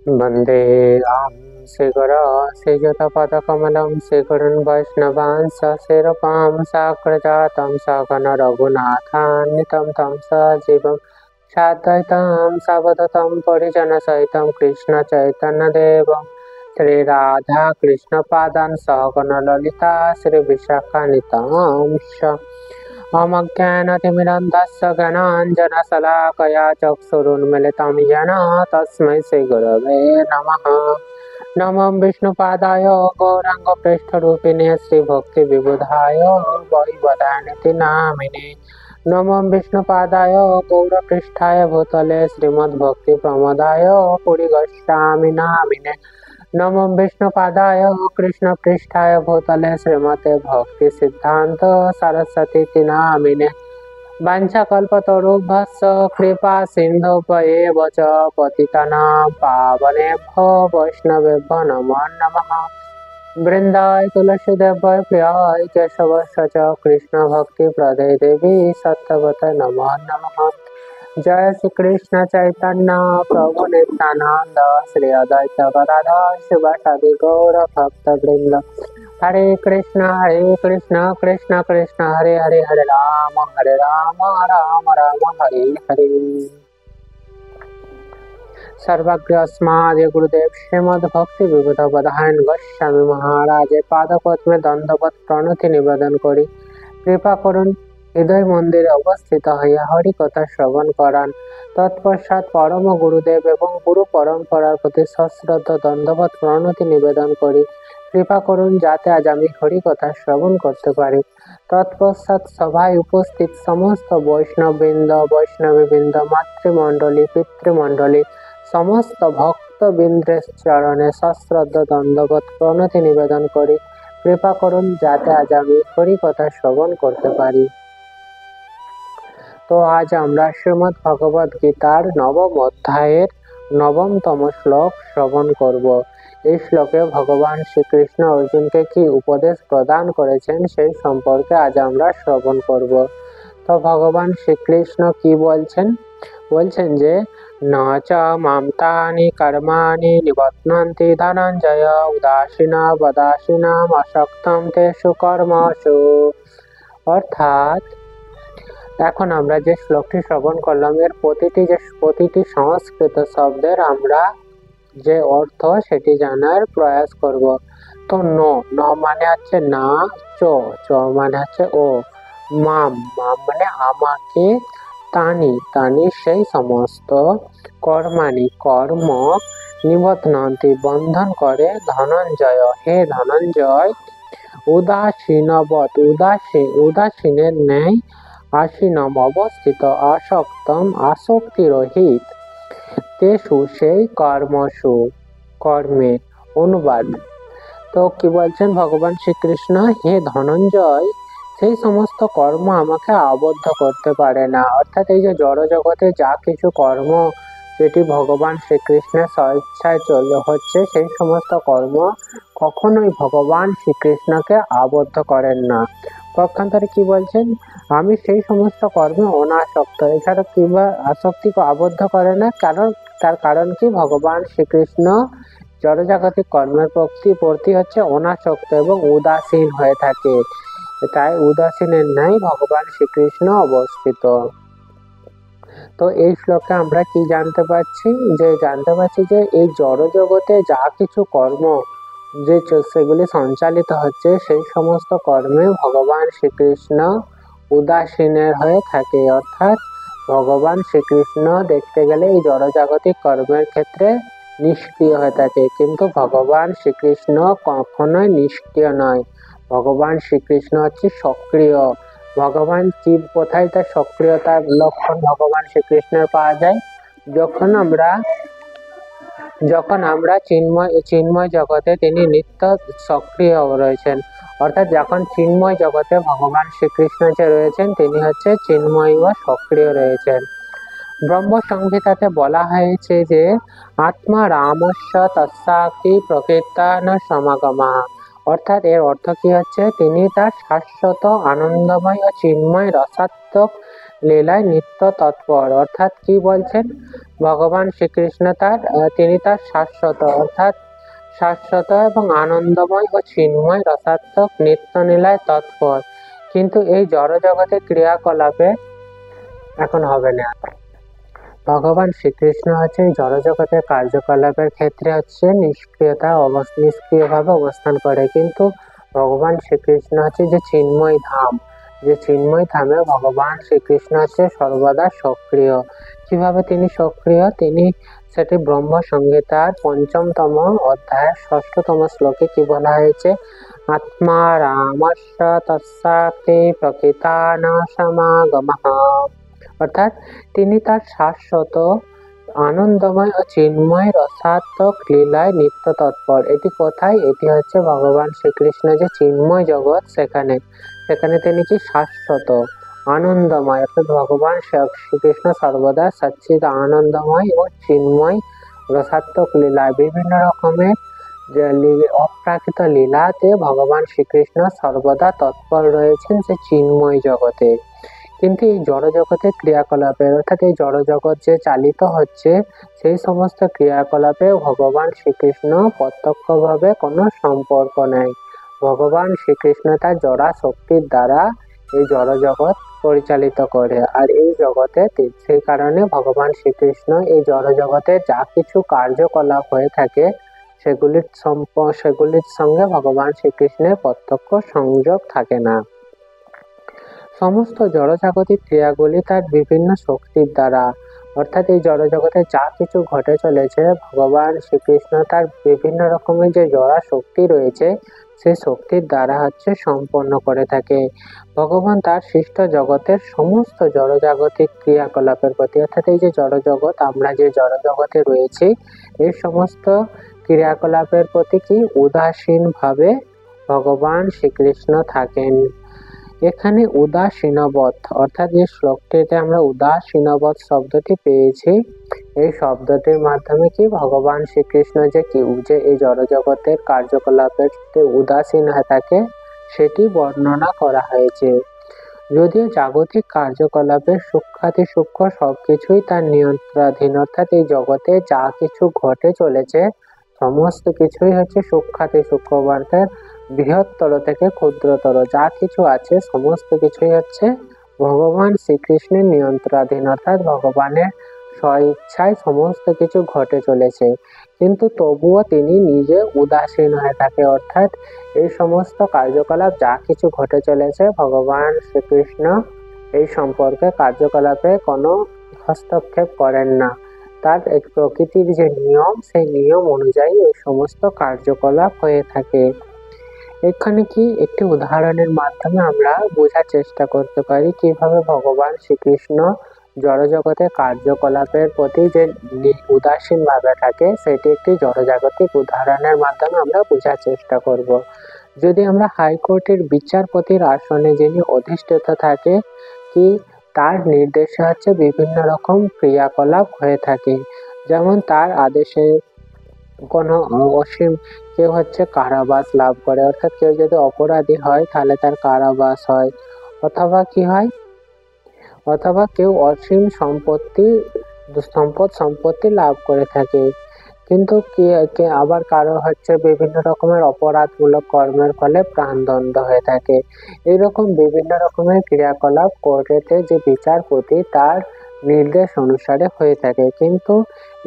वन्दे राम श्रीगुरो श्रीयुतपदकमलं श्रीगुरुन् वैष्णवांश शिरपां साग्रजातं सगण रघुनाथान्वितं तं सजीवं साद्वैतं सवधतं परिजनसहितं कृष्णचैतन्यदेवं श्रीराधा कृष्णपादान् सहगण ललिता श्रीविशाखान्वितांश्च अमज्ञानतिमिरन्धस्य ज्ञानाञ्जनशलाकया चक्षुरुन्मिलितं येन तस्मै श्रीगुरवे नमः। नमो विष्णुपादाय गौराङ्गप्रेष्ठरूपिणे श्रीभक्तिविबुधाय वैवदान्यति नामिने। नमो विष्णुपादाय गौरपृष्ठाय भूतले श्रीमद्भक्तिप्रमोदाय पुरिगच्छामि नामिने। नमो विष्णुपादाय कृष्णपृष्ठाय भूतले श्रीमते भक्ति सिद्धांत सरस्वती नामिने। वाञ्छाकल्पतरुभ्यश्च कृपा सिन्धुभ्येव च पतितानां पावनेभ्यो वैष्णवेभ्यो नमो नमः। वृन्दाय तुलसीदेव्यै प्रियाय केशवस्य च कृष्णभक्तिप्रदे देवी सत्यवते नमो नमः। जय श्री कृष्ण चैतन्य प्रभु नित्यानंद श्री अद्वैत गदाधर शिवासादि गौर भक्त वृंद। हरे कृष्ण कृष्ण कृष्ण हरे हरे हरे राम राम राम हरे हरे। सर्वज्ञ अस्मादि गुरुदेव श्रीमद् भक्ति विबुध बधायन गोस्वामी महाराज पादपद्मे दंडवत प्रणति निवेदन करी कृपा করুন हृदय मंदिर अवस्थित हইয়া हरि कथा श्रवण करान। तत्पश्चात परम गुरुदेव एवं गुरु परम्परार प्रति सश्रद्ध दंडवत प्रणति निवेदन करी कृपा করুন যাতে আজ আমি হরি কথা শ্রবণ করতে পারি। তৎপশ্চাৎ সভায় উপস্থিত সমস্ত বৈষ্ণববৃন্দ বৈষ্ণবীবৃন্দ মাতৃমণ্ডলী পিতৃমণ্ডলী সমস্ত ভক্তবৃন্দের চরণে সশ্রদ্ধ দণ্ডবত প্রণতি নিবেদন করি कृपा করুন যাতে আজ আমি হরি কথা শ্রবণ করতে পারি। তো আজ আমরা শ্রীমদ্ ভগবদ গীতার নবম অধ্যায়ের নবমতম শ্লোক শ্রবণ করব। এই শ্লোকে ভগবান শ্রীকৃষ্ণ অর্জুনকে কি উপদেশ প্রদান করেছেন সেই সম্পর্কে আজ আমরা শ্রবণ করব। তো ভগবান শ্রীকৃষ্ণ কি বলছেন? বলছেন যে না চ মাম তানি কর্মাণি নিবধ্নন্তি ধনঞ্জয় উদাসীনা বদাসীনাম আসক্তম তেষু কর্মসু। অর্থাৎ এখন আমরা যে শ্লোকটি শ্রবণ করলাম এর প্রতিটি সংস্কৃত শব্দের আমরা যে অর্থ সেটি জানার প্রয়াস করব। তো ন মানে হচ্ছে না, চ মানে হচ্ছে ও, মাম মানে আমাকে, তানি সেই সমস্ত, কর্মাণি কর্ম, নিবধ্নন্তি বন্ধন করে, ধনঞ্জয় হে ধনঞ্জয়, উদাসীনের ন্যায়, আসীনম অবস্থিত, আসক্তম আসক্তিরহিত, তেষু সেই কর্মসু কর্মে। অনুবাদ। তো কি বলছেন ভগবান শ্রীকৃষ্ণ? হে ধনঞ্জয়, সেই সমস্ত কর্ম আমাকে আবদ্ধ করতে পারে না। অর্থাৎ এই যে জড় জগতে যা কিছু কর্ম যেটি ভগবান শ্রীকৃষ্ণের স্বেচ্ছায় হচ্ছে সেই সমস্ত কর্ম কখনোই ভগবান শ্রীকৃষ্ণকে আবদ্ধ করেন না। পক্ষান্তরে কি বলছেন? আমি সেই সমস্ত কর্মে অনাসক্ত। এছাড়া কিংবা আসক্তিকে আবদ্ধ করে না, তার কারণ কি? ভগবান শ্রীকৃষ্ণ জড়জাগতিক কর্মের প্রতি হচ্ছে অনাসক্ত এবং উদাসীন হয়ে থাকে। তাই উদাসীনের ন্যায় ভগবান শ্রীকৃষ্ণ অবস্থিত। তো এই শ্লোকে আমরা কি জানতে পারছি? যে এই জড় জগতে যা কিছু কর্ম যে সেগুলি সঞ্চালিত হচ্ছে সেই সমস্ত কর্মে ভগবান শ্রীকৃষ্ণ উদাসীনের হয়ে থাকে। অর্থাৎ ভগবান শ্রীকৃষ্ণ দেখতে গেলে এই জড়জাগতিক কর্মের ক্ষেত্রে নিষ্ক্রিয় হয়ে থাকে, কিন্তু ভগবান শ্রীকৃষ্ণ কখনোই নিষ্ক্রিয় নয়। ভগবান শ্রীকৃষ্ণ হচ্ছে সক্রিয়। ভগবান কি কোথায় তার সক্রিয়তার লক্ষণ ভগবান শ্রীকৃষ্ণের পাওয়া যায়? যখন আমরা চিন্ময় জগতে তিনি নিত্য সক্রিয় রয়েছেন। অর্থাৎ যখন চিন্ময় জগতে ভগবান শ্রীকৃষ্ণ যে রয়েছেন তিনি হচ্ছে চিন্ময় বা সক্রিয় রয়েছেন। ব্রহ্ম সংহিতাতে বলা হয়েছে যে আত্মা রামস্য তস্যাপি প্রকৃতা ন সমাগমা। অর্থাৎ এর অর্থ কি হচ্ছে? তিনি তার শাশ্বত আনন্দময় ও চিন্ময় রসাত্মক লীলায় নিত্য তৎপর। অর্থাৎ কি বলছেন, ভগবান শ্রীকৃষ্ণ তিনি তার শাশ্বত এবং আনন্দময় ও চিন্ময় রসাত্মক নিত্য লীলায় তৎপর। কিন্তু এই জড় জগতের ক্রিয়াকলাপে এখন হবে না। ভগবান শ্রীকৃষ্ণ হচ্ছে এই জড়জগতের কার্যকলাপের ক্ষেত্রে হচ্ছে নিষ্ক্রিয়ভাবে অবস্থান করে, কিন্তু ভগবান শ্রীকৃষ্ণ হচ্ছে যে চিন্ময় ধামে ভগবান শ্রীকৃষ্ণ হচ্ছে সর্বদা সক্রিয়। কিভাবে তিনি সক্রিয়, তিনি সেটি ব্রহ্ম সংহিতার ৫ম অধ্যায়ের ৬ষ্ঠতম শ্লোকে কি বলা হয়েছে, আত্মা রামস্য তস্যাপি প্রকৃতা ন সমাগমঃ। অর্থাৎ তিনি তার শাশ্বত আনন্দময় ও চিন্ময় রসাত্মক লীলায় নিত্য তৎপর। এটি কোথায়, এটি হচ্ছে ভগবান শ্রীকৃষ্ণ যে চিন্ময় জগৎ, সেখানে তিনি কি শাশ্বত আনন্দময়, অর্থাৎ ভগবান শ্রীকৃষ্ণ সর্বদা সচ্চিদ আনন্দময় ও চিন্ময় রসাত্মক লীলায় বিভিন্ন রকমের অপ্রাকৃত লীলাতে ভগবান শ্রীকৃষ্ণ সর্বদা তৎপর রয়েছেন যে চিন্ময় জগতে। কিন্তু এই জড় জগতের ক্রিয়াকলাপে, অর্থাৎ এই জড় জগৎ যে চালিত হচ্ছে, সেই সমস্ত ক্রিয়াকলাপে ভগবান শ্রীকৃষ্ণ প্রত্যক্ষভাবে কোনো সম্পর্ক নেই। ভগবান শ্রীকৃষ্ণ তার জড়া শক্তির দ্বারা এই জড় জগৎ পরিচালিত করে, আর এই জগতে সেই কারণে ভগবান শ্রীকৃষ্ণ এই জড় জগতে যা কিছু কার্যকলাপ হয়ে থাকে সেগুলির সঙ্গে ভগবান শ্রীকৃষ্ণের প্রত্যক্ষ সংযোগ থাকে না। সমস্ত জড়জাগতিক ক্রিয়াগুলি তার বিভিন্ন শক্তির দ্বারা, অর্থাৎ এই জড়জগতে যা কিছু ঘটে চলেছে ভগবান শ্রীকৃষ্ণ তার বিভিন্ন রকমের যে জড়া শক্তি রয়েছে সেই শক্তির দ্বারা হচ্ছে সম্পন্ন করে থাকে। ভগবান তার সৃষ্ট জগতের সমস্ত জড়জাগতিক ক্রিয়াকলাপের প্রতি, অর্থাৎ এই যে জড়জগৎ, আমরা যে জড়জগতে রয়েছি, এই সমস্ত ক্রিয়াকলাপের প্রতি কি উদাসীন ভাবে ভগবান শ্রীকৃষ্ণ থাকেন। এখানে উদাসীনবৎ, অর্থাৎ যে শ্লোকটিতে আমরা উদাসীনবৎ শব্দটি পেয়েছি, এই শব্দটির মাধ্যমে কি ভগবান শ্রীকৃষ্ণ যে এই জড়জগতের কার্যকলাপের উদাসীন হয়ে থাকে সেটি বর্ণনা করা হয়েছে। যদিও জাগতিক কার্যকলাপের সূক্ষ্মাতি সূক্ষ্ম সবকিছুই তার নিয়ন্ত্রণাধীন, অর্থাৎ এই জগতে যা কিছু ঘটে চলেছে সমস্ত কিছুই হচ্ছে সূক্ষ্মাতি সূক্ষ্ম, অর্থাৎ বৃহত্তর থেকে ক্ষুদ্রতর যা কিছু আছে সমস্ত কিছুই হচ্ছে ভগবান শ্রীকৃষ্ণের নিয়ন্ত্রণাধীন, অর্থাৎ ভগবানের স্বইচ্ছায় সমস্ত কিছু ঘটে চলেছে। কিন্তু তবুও তিনি নিজে উদাসীন হয়ে থাকে, অর্থাৎ এই সমস্ত কার্যকলাপ যা কিছু ঘটে চলেছে ভগবান শ্রীকৃষ্ণ এই সম্পর্কে কার্যকলাপে কোনো হস্তক্ষেপ করেন না। তার এক প্রকৃতির যে নিয়ম, সেই নিয়ম অনুযায়ী এই সমস্ত কার্যকলাপ হয়ে থাকে। এখানে কি একটি উদাহরণের মাধ্যমে আমরা বোঝার চেষ্টা করতে পারি কিভাবে ভগবান শ্রীকৃষ্ণ জড়জগতের কার্যকলাপের প্রতি যে উদাসীন ভাবে থাকে, সেটি একটি জড়জাগতিক উদাহরণের মাধ্যমে আমরা বোঝার চেষ্টা করব। যদি আমরা হাইকোর্টের বিচারপতির আসনে যিনি অধিষ্ঠিত থাকে, কি তার নির্দেশে হচ্ছে বিভিন্ন রকম ক্রিয়াকলাপ হয়ে থাকে, যেমন তার আদেশে কোনো অসীম কেউ হচ্ছে কারাবাস লাভ করে, অর্থাৎ কেউ যদি অপরাধী হয় তাহলে তার কারাবাস হয়, অথবা কেউ অসীম সম্পত্তি লাভ করে থাকে। কিন্তু আবার কারো হচ্ছে বিভিন্ন রকমের অপরাধমূলক কর্মের ফলে প্রাণদণ্ড হয়ে থাকে। এইরকম বিভিন্ন রকমের ক্রিয়াকলাপ কোর্টেতে যে বিচারপতি তার নির্দেশ অনুসারে হয়ে থাকে। কিন্তু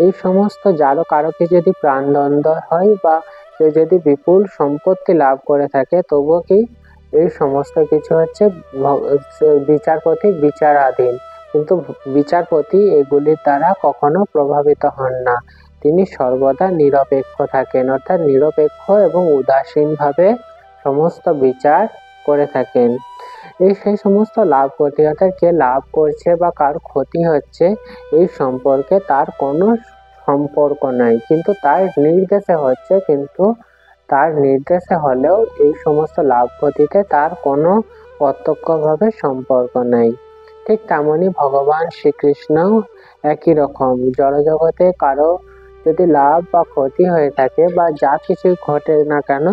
এই সমস্ত কারোকে যদি প্রাণদণ্ড হয় বা কেউ যদি বিপুল সম্পত্তি লাভ করে থাকে, তবুও কি এই সমস্ত কিছু হচ্ছে বিচারপতি বিচারাধীন, কিন্তু বিচারপতি এগুলির দ্বারা কখনো প্রভাবিত হন না। তিনি সর্বদা নিরপেক্ষ থাকেন, অর্থাৎ নিরপেক্ষ এবং উদাসীন ভাবে সমস্ত বিচার করে থাকেন। সেই সমস্ত লাভ করতে, অর্থাৎ কে লাভ করছে বা কার ক্ষতি হচ্ছে এই সম্পর্কে তার কোনো সম্পর্ক নাই, কিন্তু তার নির্দেশে হচ্ছে, কিন্তু তার নির্দেশে হলেও এই সমস্ত লাভ ক্ষতিতে তার কোনো প্রত্যক্ষভাবে সম্পর্ক নাই। ঠিক তেমনি ভগবান শ্রীকৃষ্ণ একই রকম, জড়জগতে কারো যদি লাভ বা ক্ষতি হয়ে থাকে বা যা কিছু ঘটে না কেন,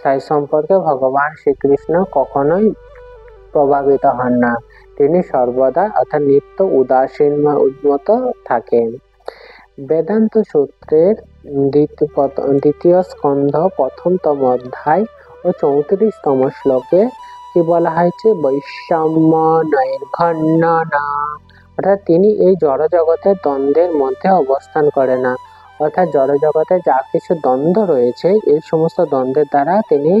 সেই সম্পর্কে ভগবান শ্রীকৃষ্ণ কখনোই প্রভাবিত হন না। তিনি সর্বদা অর্থাৎ নিত্য উদাসীন মত থাকেন। বেদান্ত সূত্রের দ্বিতীয় স্কন্ধ প্রথমতম অধ্যায় ও 34তম শ্লোকে কি বলা হয়েছে? বৈষম্য নৈর্ঘণ্যনা, অর্থাৎ তিনি এই জড় জগতের দ্বন্দ্বের মধ্যে অবস্থান করে না, অর্থাৎ জড় জগতে যা কিছু দ্বন্দ্ব রয়েছে এই সমস্ত দ্বন্দ্বের দ্বারা তিনি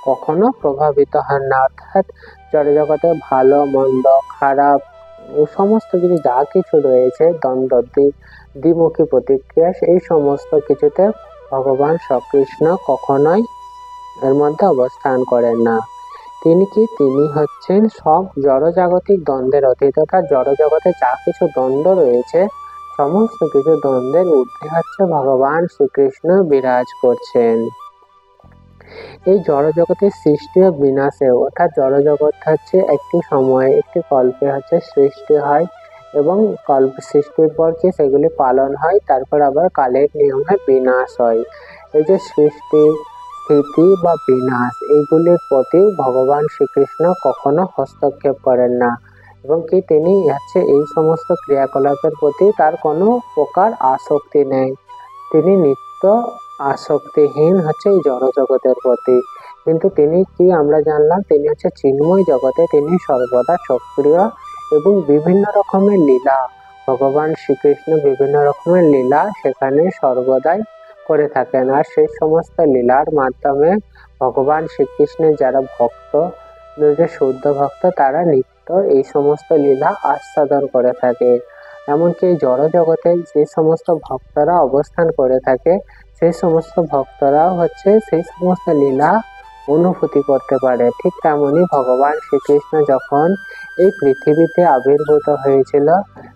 কখনো প্রভাবিত হন না, অর্থাৎ জড় জগতে ভালো মন্দ খারাপ ও সমস্ত কিছু যা কিছু রয়েছে দ্বন্দ্ব দ্বিমুখী প্রতিক্রিয়া, এই সমস্ত কিছুতে ভগবান শ্রীকৃষ্ণ কখনোই এর মধ্যে অবস্থান করেন না। তিনি হচ্ছেন সব জড়জাগতিক দ্বন্দ্বের অতীত, অর্থাৎ জড় জগতে যা কিছু দ্বন্দ্ব রয়েছে সমস্ত কিছু দ্বন্দ্বের ঊর্ধ্বে হচ্ছে ভগবান শ্রীকৃষ্ণ বিরাজ করছেন। এই জড় জগতের সৃষ্টি ও বিনাশে, অর্থাৎ জড় জগৎ হচ্ছে একটি সময়ে একটি কল্পে হচ্ছে সৃষ্টি হয় এবং কল্প সৃষ্টির পর কি সেগুলি পালন হয়, তারপর আবার কালের নিয়মে বিনাশ হয়। এই যে সৃষ্টি স্থিতি বা বিনাশ এইগুলির প্রতি ভগবান শ্রীকৃষ্ণ কখনো হস্তক্ষেপ করেন না এবং কি তিনি হচ্ছে এই সমস্ত ক্রিয়াকলাপের প্রতি তার কোনো প্রকার আসক্তি নেই। তিনি নিত্য আসক্তিহীন হচ্ছে এই জড় জগতের প্রতি। কিন্তু তিনি কি আমরা জানলাম তিনি হচ্ছে চিন্ময় জগতে তিনি সর্বদা সক্রিয় এবং বিভিন্ন রকমের লীলা ভগবান শ্রীকৃষ্ণ বিভিন্ন রকমের লীলা সেখানে সর্বদাই করে থাকেন। আর সেই সমস্ত লীলার মাধ্যমে ভগবান শ্রীকৃষ্ণের যারা ভক্ত, যে শুদ্ধ ভক্ত, তারা নিত্য এই সমস্ত লীলা আস্বাদন করে থাকে। এমনকি এই জড় জগতে যে সমস্ত ভক্তরা অবস্থান করে থাকে সেই সমস্ত ভক্তরাও হচ্ছে সেই সমস্ত লীলা অনুভূতি করতে পারে। ঠিক তেমনি ভগবান শ্রীকৃষ্ণ যখন এই পৃথিবীতে আবির্ভূত হয়েছিল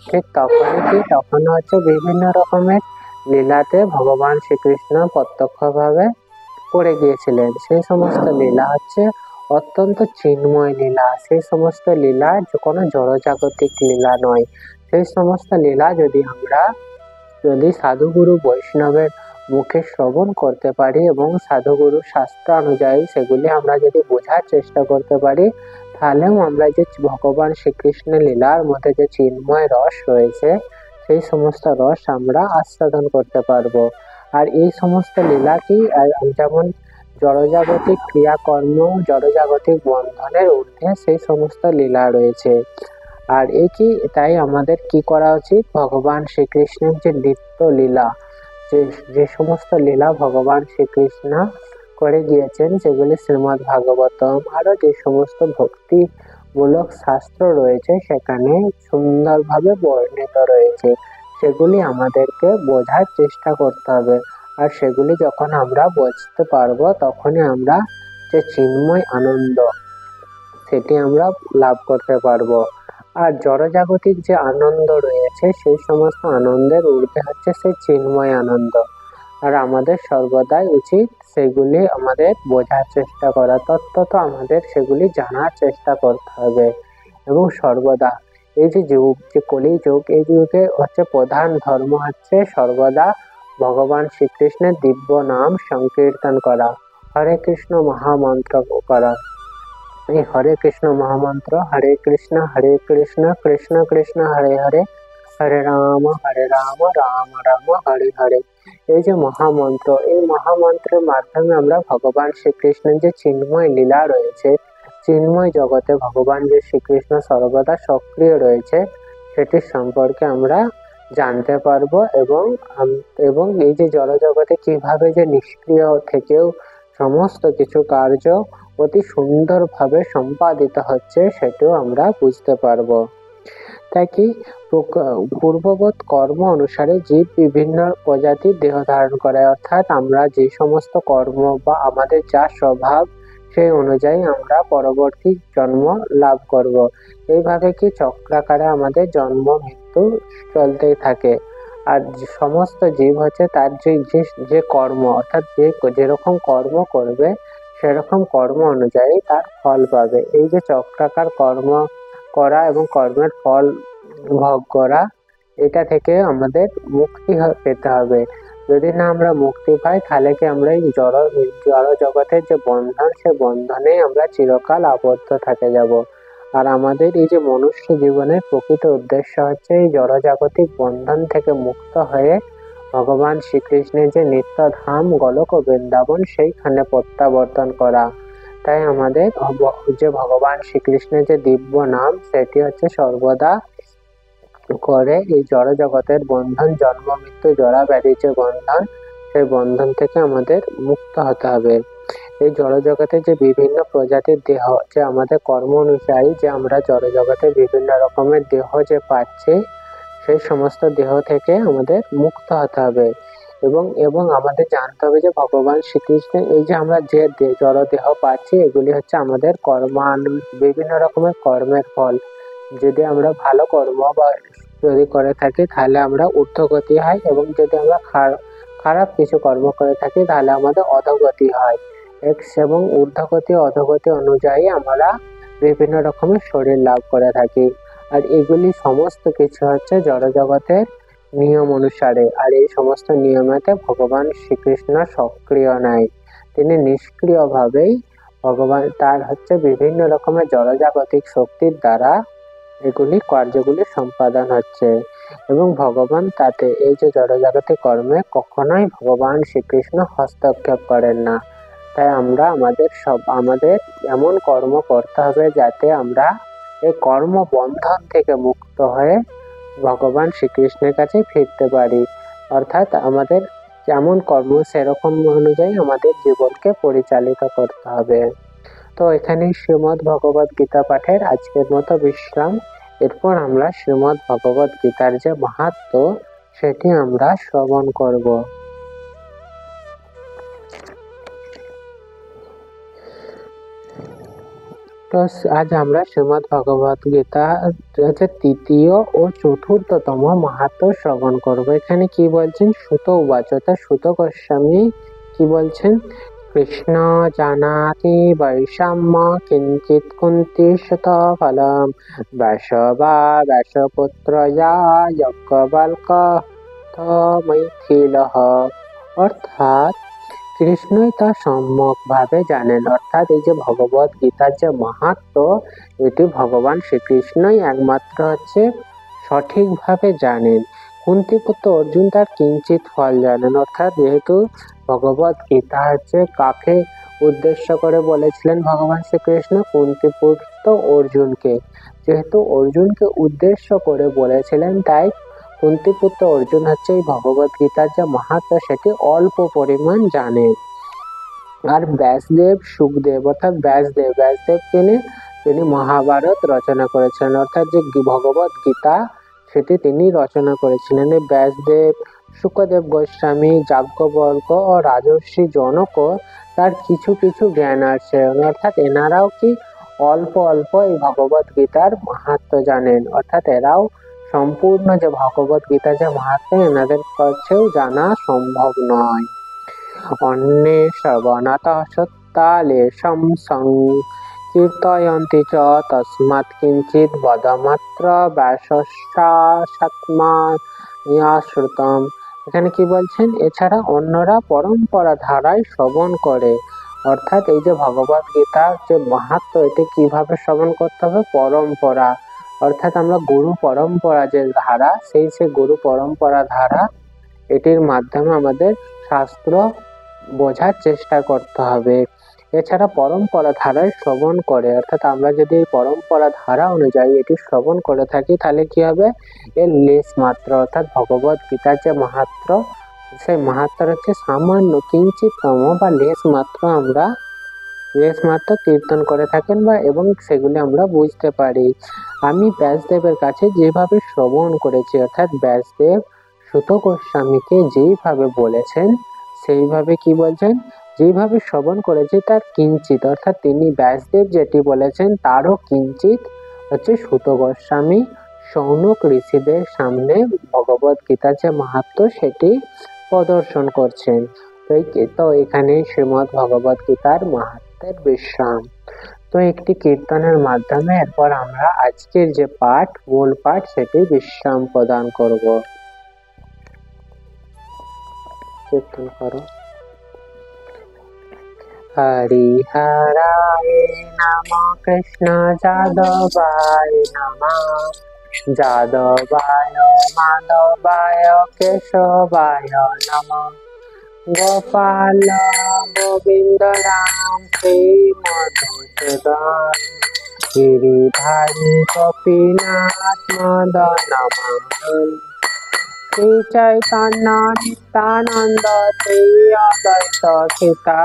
ঠিক তখন হচ্ছে বিভিন্ন রকমের লীলাতে ভগবান শ্রীকৃষ্ণ প্রত্যক্ষভাবে করে গিয়েছিলেন। সেই সমস্ত লীলা হচ্ছে অত্যন্ত চিন্ময় লীলা, সেই সমস্ত লীলা কোনো জড়জাগতিক লীলা নয়। সেই সমস্ত লীলা যদি সাধুগুরু বৈষ্ণবের মুখে শ্রবণ করতে পারি এবং সাধুগুরু শাস্ত্র অনুযায়ী সেগুলি আমরা যদি বোঝার চেষ্টা করতে পারি, তাহলেও আমরা যে ভগবান শ্রীকৃষ্ণের লীলার মধ্যে যে চিন্ময় রস রয়েছে সেই সমস্ত রস আমরা আস্বাদন করতে পারবো। আর এই সমস্ত লীলা কি যেমন জড়জাগতিক ক্রিয়াকর্ম জড়জাগতিক বন্ধনের ঊর্ধ্বে সেই সমস্ত লীলা রয়েছে। আর তাই আমাদের কি করা উচিত? ভগবান শ্রীকৃষ্ণের যে নিত্য লীলা, যে সমস্ত লীলা ভগবান শ্রীকৃষ্ণ করে গিয়েছেন যেগুলি শ্রীমদ্ ভাগবতম আরো যে সমস্ত ভক্তিমূলক শাস্ত্র রয়েছে সেখানে সুন্দরভাবে বর্ণিত রয়েছে, সেগুলি আমাদেরকে বোঝার চেষ্টা করতে হবে। আর সেগুলি যখন আমরা বুঝতে পারবো তখনই আমরা যে চিন্ময় আনন্দ সেটি আমরা লাভ করতে পারবো। আর জড়জাগতিক যে আনন্দ রয়েছে সেই সমস্ত আনন্দের ঊর্ধ্বে হচ্ছে সেই চিন্ময় আনন্দ। আর আমাদের সর্বদাই উচিত সেগুলি আমাদের বোঝার চেষ্টা করা, তত্ত্বত আমাদের সেগুলি জানার চেষ্টা করতে হবে। এবং সর্বদা এই যে যুগ, যে কলি যুগ, এই যুগে হচ্ছে প্রধান ধর্ম হচ্ছে সর্বদা ভগবান শ্রীকৃষ্ণের দিব্য নাম সংকীর্তন করা, হরে কৃষ্ণ মহামন্ত্র করা। এই হরে কৃষ্ণ মহামন্ত্র, হরে কৃষ্ণ কৃষ্ণ কৃষ্ণ হরে হরে, হরে রাম রাম রাম হরে হরে, এই যে মহামন্ত্র, এই মহামন্ত্রের মাধ্যমে আমরা ভগবান শ্রীকৃষ্ণের যে চিন্ময় লীলা রয়েছে, চিন্ময় জগতে ভগবান যে শ্রীকৃষ্ণ সর্বদা সক্রিয় রয়েছে সেটির সম্পর্কে আমরা জানতে পারবো এবং এই যে জড়জগতে কিভাবে যে নিষ্ক্রিয় থেকেও সমস্ত কিছু কার্য অতি সুন্দরভাবে সম্পাদিত হচ্ছে সেটিও আমরা বুঝতে পারবো। তাই কি পূর্ববৎ কর্ম অনুসারে জীব বিভিন্ন প্রজাতির দেহ ধারণ করে, অর্থাৎ আমরা যে সমস্ত কর্ম বা আমাদের যা স্বভাব সেই অনুযায়ী আমরা পরবর্তী জন্ম লাভ করব। এইভাবে কি চক্রাকারে আমাদের জন্ম মৃত্যু চলতেই থাকে। আর সমস্ত জীব হচ্ছে তার যে কর্ম, অর্থাৎ যেরকম কর্ম করবে সেরকম কর্ম অনুযায়ী তার ফল পাবে। এই যে চক্রাকার কর্ম করা এবং কর্মের ফল ভোগ করা, এটা থেকে আমাদের মুক্তি পেতে হবে। যদি না আমরা মুক্তি পাই তাহলে কি আমরা এই জড় জগতের যে বন্ধন সে বন্ধনে আমরা চিরকাল আবদ্ধ থেকে যাব। আর আমাদের এই যে মনুষ্য জীবনের প্রকৃত উদ্দেশ্য হচ্ছে এই জড়জাগতিক বন্ধন থেকে মুক্ত হয়ে ভগবান শ্রীকৃষ্ণের যে নিত্যধাম গোলক ও বৃন্দাবন সেইখানে প্রত্যাবর্তন করা। তাই আমাদের যে ভগবান শ্রীকৃষ্ণের যে দিব্য নাম সেটি হচ্ছে সর্বদা করে এই জড় জগতের বন্ধন, জন্ম মৃত্যু জরা ব্যাধি যে বন্ধন, সেই বন্ধন থেকে আমাদের মুক্ত হতে হবে। এই জড় জগতে যে বিভিন্ন প্রজাতির দেহ, যে আমাদের কর্ম অনুযায়ী যে আমরা জড় জগতে বিভিন্ন রকমের দেহ যে পাচ্ছি, সেই সমস্ত দেহ থেকে আমাদের মুক্ত হতে হবে। এবং আমাদের জানতে হবে যে ভগবান শ্রীকৃষ্ণ এই যে আমরা যে জড় দেহ পাচ্ছি, এগুলি হচ্ছে আমাদের বিভিন্ন রকমের কর্মের ফল। যদি আমরা ভালো কর্ম বা যদি করে থাকি তাহলে আমরা ঊর্ধ্বগতি হয়, এবং যদি আমরা খারাপ কিছু কর্ম করে থাকি তাহলে আমাদের অধোগতি হয়। এবং ঊর্ধ্বগতি অধোগতি অনুযায়ী আমরা বিভিন্ন রকমের শরীর লাভ করে থাকি। আর এগুলি সমস্ত কিছু হচ্ছে জড় জগতের নিয়ম অনুসারে। আর এই সমস্ত নিয়মেতে ভগবান শ্রীকৃষ্ণ সক্রিয় নাই, তিনি নিষ্ক্রিয় ভাবেই ভগবান তার হচ্ছে বিভিন্ন রকমের জড়জাগতিক শক্তির দ্বারা এগুলি কার্যগুলি সম্পাদন হচ্ছে। এবং ভগবান তাতে এই যে জড়জাগতিক কর্মে কখনোই ভগবান শ্রীকৃষ্ণ হস্তক্ষেপ করেন না। তাই আমরা আমাদের এমন কর্ম করতে হবে যাতে আমরা এই কর্ম বন্ধন থেকে মুক্ত হয়ে ভগবান শ্রীকৃষ্ণের কাছে ফিরতে পারি। অর্থাৎ আমাদের যেমন কর্ম সেরকম অনুযায়ী আমাদের জীবনকে পরিচালিত করতে হবে। তো এখানেই শ্রীমদ্ ভগবত গীতা পাঠের আজকের মতো বিশ্রাম। এরপর আমরা শ্রীমদ্ ভগবত গীতার যে মাহাত্ম্য সেটি আমরা শ্রবণ করব। তো আজ আমরা শ্রীমদ্ ভগবত গীতা তৃতীয় ও চতুর্থতম মাহাত্ম্য শ্রবণ করব। এখানে কি বলছেন? সুত উবাচ, সুত গোস্বামী কি বলছেন? কৃষ্ণ জানাতি বৈষম্য কিঞ্চিৎ কুন্তি সুত ফলম ব্যাসবা ব্যাসপুত্রয়া যজ্ঞবালক মৈথিলঃ। অর্থাৎ কৃষ্ণই তা সম্যক ভাবে জানেন। অর্থাৎ এই যে ভগবত গীতার যে মাহাত্ম্য, এটি ভগবান শ্রীকৃষ্ণই একমাত্র হচ্ছে সঠিকভাবে জানেন। কুন্তিপুত্র অর্জুন তার কিঞ্চিত ফল জানেন। অর্থাৎ যেহেতু ভগবত গীতা হচ্ছে কাকে উদ্দেশ্য করে বলেছিলেন ভগবান শ্রীকৃষ্ণ? কুন্তিপুত্র অর্জুনকে। যেহেতু অর্জুনকে উদ্দেশ্য করে বলেছিলেন, তাই কুন্তিপুত্র অর্জুন হচ্ছে এই ভগবত গীতার যে মাহাত্ম্য সেটি অল্প পরিমাণ জানেন। আর ব্যাসদেব সুখদেব, অর্থাৎ ব্যাসদেব তিনি মহাভারত রচনা করেছিলেন। অর্থাৎ যে ভগবত গীতা সেটি তিনি রচনা করেছিলেন। এই ব্যাসদেব, শুকদেব গোস্বামী, যাজ্ঞবল্ক্য ও রাজর্ষি জনকও তার কিছু কিছু জ্ঞান আছে। অর্থাৎ এনারাও কি অল্প অল্প এই ভগবত গীতার মাহাত্ম্য জানেন। অর্থাৎ এরাও সম্পূর্ণ যে ভগবত গীতা যে মাহাত্ম্য এনাদের কাছেও জানা সম্ভব নয়। অন্যে শ্রবণতঃ সত্তালেশং সংকীর্তয়ন্তি চ তস্মাৎ কিঞ্চিৎ বদমাত্র ব্যাসস্যাত্ময়া শ্রুতম। এখানে কি বলছেন? এছাড়া অন্যরা পরম্পরা ধারায় শ্রবণ করে। অর্থাৎ এই যে ভগবত গীতার যে মাহাত্ম্য, এটি কিভাবে শ্রবণ করতে হবে? পরম্পরা, অর্থাৎ আমরা গুরু পরম্পরা যে ধারা, সেই গুরু পরম্পরা ধারা এটির মাধ্যমে আমাদের শাস্ত্র বোঝার চেষ্টা করতে হবে। এছাড়া পরম্পরা ধারায় শ্রবণ করে, অর্থাৎ আমরা যদি এই পরম্পরা ধারা অনুযায়ী এটি শ্রবণ করে থাকি তাহলে কি হবে? এর লেশ মাত্র, অর্থাৎ ভগবত গীতার যে মাহাত্ম্য, সেই মাহাত্ম্য হচ্ছে সামান্য কিঞ্চিততম বা লেশ মাত্র কীর্তন করে থাকেন বা এবং সেগুলি আমরা বুঝতে পারি। আমি ব্যাসদেবের কাছে যেভাবে শ্রবণ করেছি, অর্থাৎ ব্যাসদেব সুত গোস্বামীকে যেইভাবে বলেছেন সেইভাবে কি বলছেন? যেভাবে শ্রবণ করেছি তার কিঞ্চিত, অর্থাৎ তিনি ব্যাসদেব যেটি বলেছেন তারও কিঞ্চিত হচ্ছে সুত গোস্বামী শৌনক ঋষিদের সামনে ভগবত গীতার যে মাহাত্ম্য সেটি প্রদর্শন করছেন। তো এখানে শ্রীমদ্ ভগবত গীতার মাহাত্ম্যের বিশ্রাম। তো একটি কীর্তনের মাধ্যমে এরপর আমরা আজকের যে মূল পাঠ সেটি বিশ্রাম প্রদান করব। কীর্তন করো। हरिहराय नमः कृष्ण जादवाय नमः जादवाय माधवाय केशवाय नमः गोपाल गोविंद राम श्री मधुसूदन गिरिधारी गोपीनाथ मदन मोहन श्री चैतन्य नित्यानंद श्री अद्वैत गीता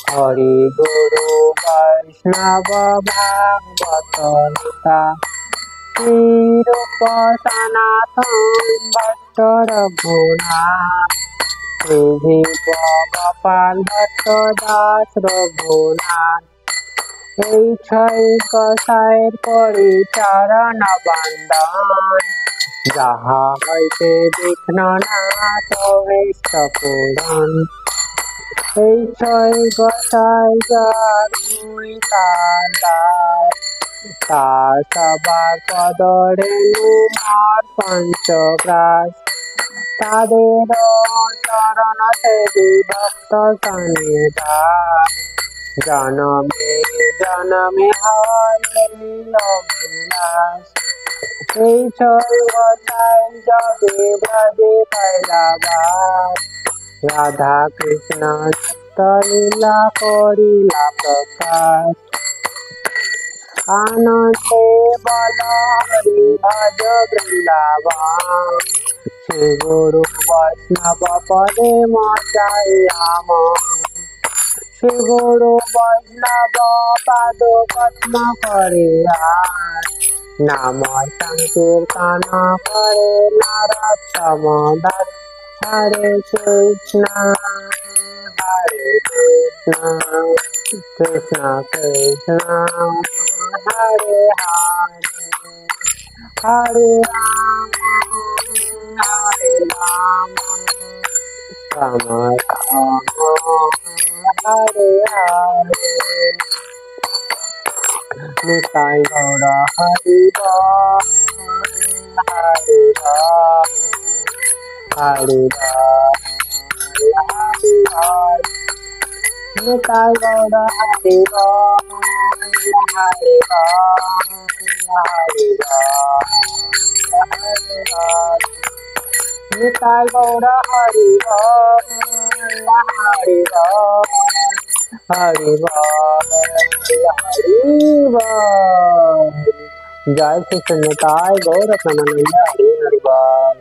हरि गुरु वैष्णव भागवत गीता श्री रूप सनातन भट्ट रघुनाथ श्री जीव गोपाल भट्ट दास रघुनाथ এই ছয় কষায়ের পরিচারণ বন্দন যাহা হইতে বিঘ্ন নাশ হইষ্ট পূরণ এই ছয় গোসাই যার মুই তার সবার পদরেণু মার পঞ্চগ্রাস তাদের চরণ সেবি ভক্ত সন্নিধান জনমে জনমে হয় অভিলাষ এই ছয় গোসাই যবে ব্রজে কৈলাবাস রাধা কৃষ্ণ নিত্যলীলা করিলা প্রকাশ আনন্দে বল হরি ভজ বৃন্দাবন শ্রী গুরু বৈষ্ণব পদে মজাই আমন শ্রী গুরু বৈষ্ণব পাদ পদ্ম করে নাম সংকীর্তন করে নরোত্তম দাস হরে কৃষ্ণ কৃষ্ণ কৃষ্ণ হরে হরে হরে রাম রাম রাম হরে হরে নিতাই গৌর হরি বল হরি বল হরি বল হরি বল নিতাই গৌর হরি বল হরি বল হরি বল হরি বল নিতাই গৌর হরি বল হরি বল হরি বল হরি বল জয় শ্রী নিতাই গৌর প্রেমানন্দ হরি হরি বল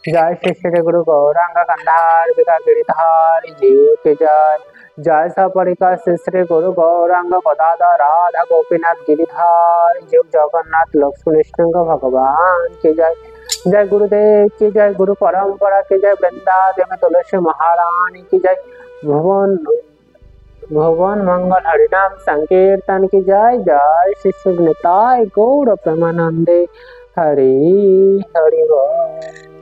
जय श्री श्री गुरु गौरांग कंधार विका गिरिधार जीव के जय जय सपरिकर श्री श्री गुरु गौरांग गदाधर राधा गोपीनाथ गिरिधार जीव जगन्नाथ लक्ष्मण कृष्ण भगवान की जय जय गुरुदेव की जय गुरु परंपरा की जय वृंदा देवी तुलसी महारानी की जय भुवन भुवन मंगल हरिनाम संकीर्तन की जय जय श्री श्री निताय गौर प्रेमानंदे हरि हरि बोल।